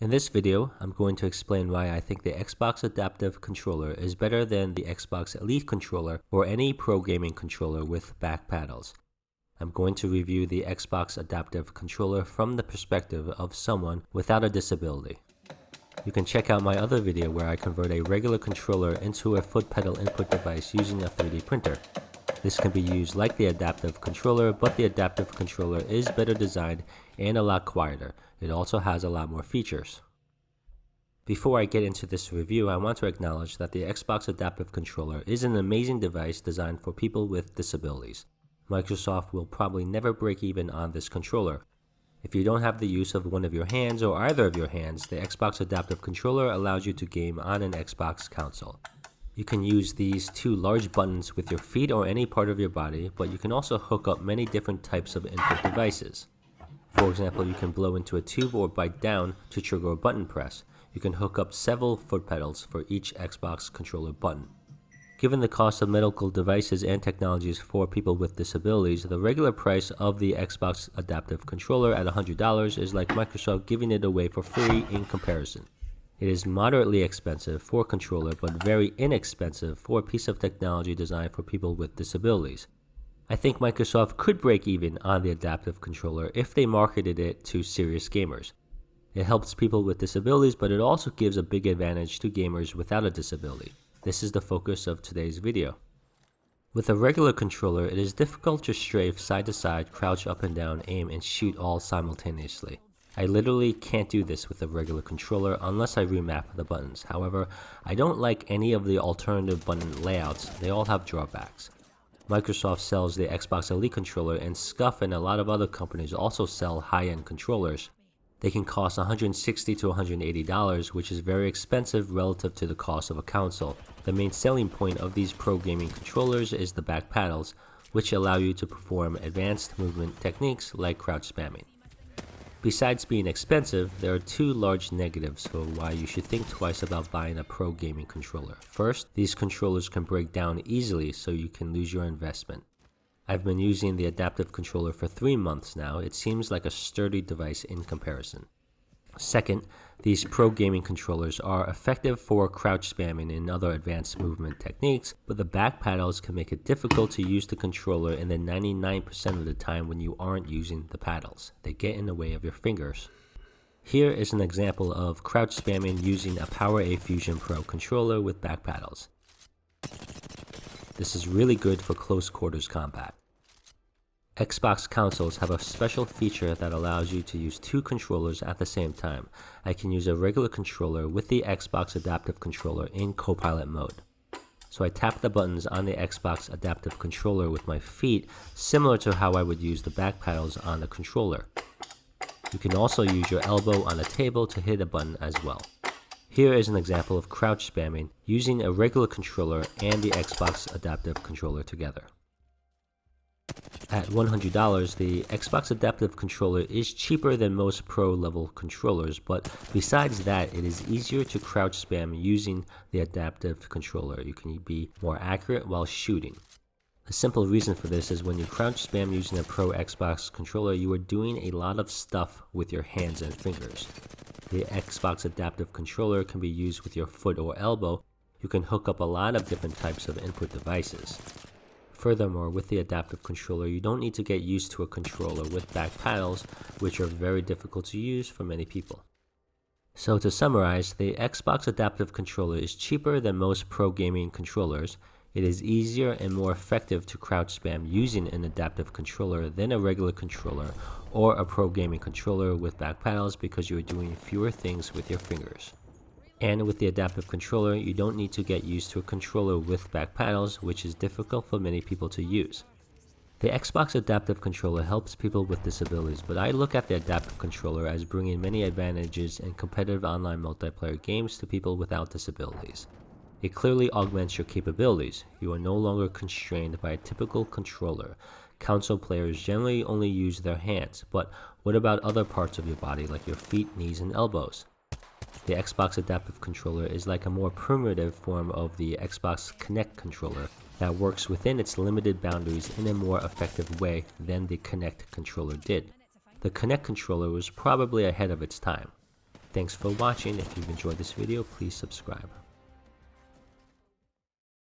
In this video, I'm going to explain why I think the Xbox Adaptive Controller is better than the Xbox Elite Controller or any pro gaming controller with back paddles. I'm going to review the Xbox Adaptive Controller from the perspective of someone without a disability. You can check out my other video where I convert a regular controller into a foot pedal input device using a 3D printer. This can be used like the adaptive controller, but the adaptive controller is better designed and a lot quieter. It also has a lot more features. Before I get into this review, I want to acknowledge that the Xbox Adaptive Controller is an amazing device designed for people with disabilities. Microsoft will probably never break even on this controller. If you don't have the use of one of your hands or either of your hands, the Xbox Adaptive Controller allows you to game on an Xbox console. You can use these two large buttons with your feet or any part of your body, but you can also hook up many different types of input devices. For example, you can blow into a tube or bite down to trigger a button press. You can hook up several foot pedals for each Xbox controller button. Given the cost of medical devices and technologies for people with disabilities, the regular price of the Xbox Adaptive Controller at $100 is like Microsoft giving it away for free in comparison. It is moderately expensive for a controller, but very inexpensive for a piece of technology designed for people with disabilities. I think Microsoft could break even on the adaptive controller if they marketed it to serious gamers. It helps people with disabilities, but it also gives a big advantage to gamers without a disability. This is the focus of today's video. With a regular controller, it is difficult to strafe side to side, crouch up and down, aim, and shoot all simultaneously. I literally can't do this with a regular controller unless I remap the buttons. However, I don't like any of the alternative button layouts. They all have drawbacks. Microsoft sells the Xbox Elite controller, and Scuf and a lot of other companies also sell high-end controllers. They can cost $160 to $180, which is very expensive relative to the cost of a console. The main selling point of these pro gaming controllers is the back paddles, which allow you to perform advanced movement techniques like crouch spamming. Besides being expensive, there are two large negatives for why you should think twice about buying a pro gaming controller. First, these controllers can break down easily, so you can lose your investment. I've been using the adaptive controller for 3 months now. It seems like a sturdy device in comparison. Second, these pro gaming controllers are effective for crouch spamming and other advanced movement techniques, but the back paddles can make it difficult to use the controller in the 99% of the time when you aren't using the paddles. They get in the way of your fingers. Here is an example of crouch spamming using a PowerA Fusion Pro controller with back paddles. This is really good for close quarters combat. Xbox consoles have a special feature that allows you to use two controllers at the same time. I can use a regular controller with the Xbox Adaptive Controller in copilot mode. So I tap the buttons on the Xbox Adaptive Controller with my feet, similar to how I would use the back paddles on the controller. You can also use your elbow on a table to hit a button as well. Here is an example of crouch spamming using a regular controller and the Xbox Adaptive Controller together. At $100, the Xbox Adaptive Controller is cheaper than most pro-level controllers, but besides that, it is easier to crouch spam using the adaptive controller. You can be more accurate while shooting. A simple reason for this is when you crouch spam using a pro Xbox controller, you are doing a lot of stuff with your hands and fingers. The Xbox Adaptive Controller can be used with your foot or elbow. You can hook up a lot of different types of input devices. Furthermore, with the adaptive controller, you don't need to get used to a controller with back paddles, which are very difficult to use for many people. So to summarize, the Xbox Adaptive Controller is cheaper than most pro gaming controllers. It is easier and more effective to crouch spam using an adaptive controller than a regular controller or a pro gaming controller with back paddles because you are doing fewer things with your fingers. And with the adaptive controller, you don't need to get used to a controller with back paddles, which is difficult for many people to use. The Xbox Adaptive Controller helps people with disabilities, but I look at the adaptive controller as bringing many advantages in competitive online multiplayer games to people without disabilities. It clearly augments your capabilities. You are no longer constrained by a typical controller. Console players generally only use their hands, but what about other parts of your body like your feet, knees, and elbows? The Xbox Adaptive Controller is like a more primitive form of the Xbox Kinect controller that works within its limited boundaries in a more effective way than the Kinect controller did. The Kinect controller was probably ahead of its time. Thanks for watching. If you've enjoyed this video, please subscribe.